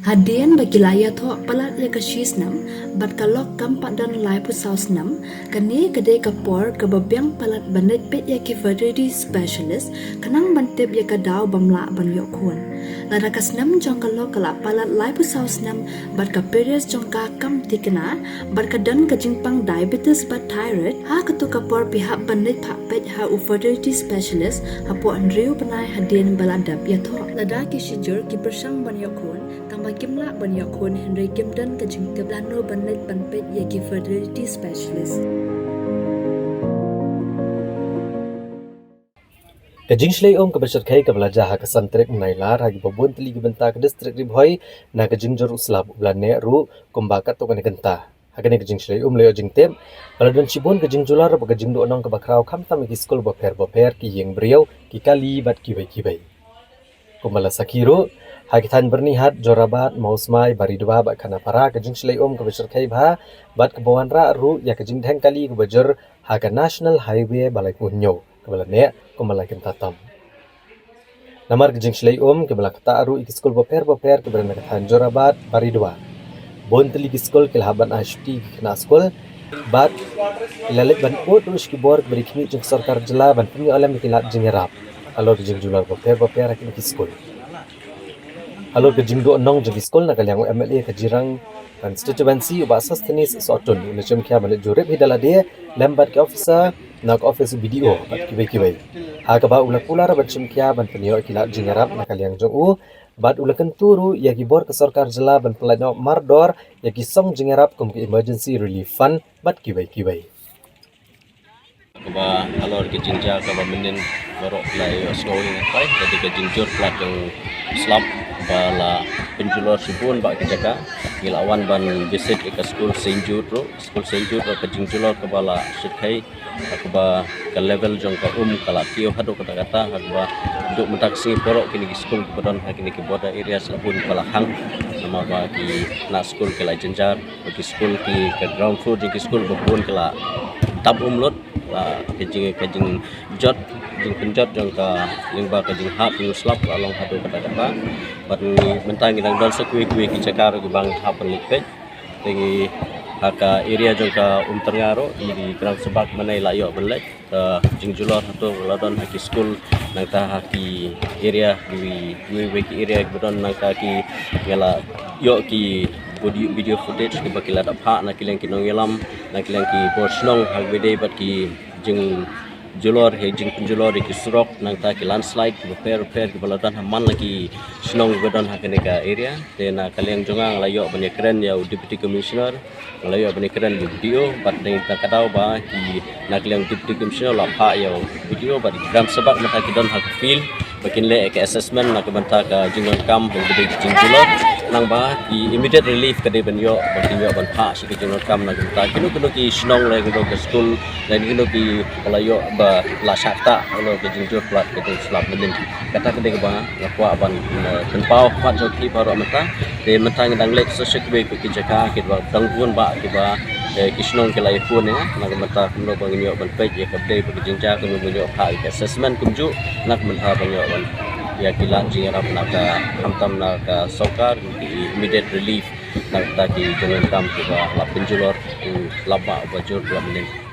Hadian bagi laya thok palat ya kashis nam, bat kalok kampak dan lai pusaus nam, kani kedai kapor kebabiang palat banit pet ya ki fertility specialist, kanang bantip ya kadau bamla ban yok kun. Lada kas nam jong kalok kalak palat lai pusaus nam, bat ka periods jong ka kam tikena, bat ka dan ka jingpang diabetes bat thyroid, ha ketu kapor pihak banit pak pet ha u fertility specialist, ha po andriu penai hadian baladap ya thok. Lada ki shijur ki bersang ban yok kun, tambah kimla ban yok kun Henry Kim dan ka jingtip lano banit banpet ya ki fertility specialist. Kajing shlay ke bersat kai ke belajar ha kesan trek menailar hagi babun teli ke benta ke distrik ribhoi na kajing jor uslab ulane ru kumbakat to kane genta hakane kajing shlay leo jing tem baladon cibon kajing jular ba kajing do onong ke bakrau kam tam ki skol boper ki yeng briau ki kali bat ki bai kumala sakiro hagi than bernihat jorabat mausmai baridwa ba kana para kajing shlay ke bersat kai bha bat ke bawan ra ru ya kajing dheng kali ke bajor haga national highway balai punyo kebala ne kumala kin tatam namar kejing shlai kebala kata aru ikiskol boper kebala nak Jorabat baridwa bon teli kiskol kelhaban ashti kena skol bat lalet ban ut us ki bor berikni jeng sarkar jela ban puni alam kilat jengerap alor kejing jular boper akin kiskol alor kejing do nong jeng kiskol nak yang MLA kejirang constituency ubasas tenis sotun unacem kya ban jurep hidala dia lambat ke officer nak office video bat kibai ha ka ba ulak pular bat chimkia ban penio kilat jingarap nak yang jong bat ulakan turu ya gibor ke sarkar jela ban pelano mardor ya song jingarap kum ke emergency relief fund bat kibai ba alor ke jinja ka ba menin borok lai osnoi pai jadi ke jinjur plat yang slap bala penjulor sibun ba ke jaga gilawan ban visit ke school Saint Jude ke jinjulor ke bala sikai ke ba ke level jong ka kala kio hado kata ba duk mentaksi borok kini ke school ke badon kini ke border area sabun bala hang nama ba ki na school ke la jenjar ke school ki ke ground floor ke school babun ke la tab lot kejing jot jing penjot jong ka lingba kejing hap yu slap along hado kata bat mentang nang dal sekui ki cakar ke bang hap likpet tingi haka area jong ka terngaro di kerang sebak manai layo belek ke jing julor hatu ladon haki school nang ta haki area di ki area bedon nang ta ki ngala yo ki video footage ke bakila da pha na kileng ki nong yelam na kileng ki borsnong hagwede bat ki jing julor he jing penjulor ki surok nang ta ki landslide ki repair ki baladan haman lagi snong bedon hakene ka area te na kaleng jongang layo bani keren ya deputy commissioner layo bani keren video bat ding ta kadau ba ki na kaleng deputy commissioner la pha ya video bat gram sebab mata ki don hak feel bakin le ke assessment na kebanta ka jingon kam bagi jing julor nang ba ki immediate relief kade benyo bagi yo ban pha si ki jingon kam na kebanta kino ki snong le kino ke school dan kino ki layo ba la sakta lo ke jingjur plat ke slap menin kata kede ba lakwa ban tenpau pat joki baru mata de mentang dang lek so sekbe ke jaka ke ba danggun ba ke ba kisnong ke lai pun ya nak mata kuno bang yo ban pej ya kabde ke jingja kuno yo pha ke assessment kumju nak mentha bang yo ban ya kilan jingarap nak hamtam nak sokar immediate relief nak ta ki jangan kam ke ba la penjulor laba bajur plat menin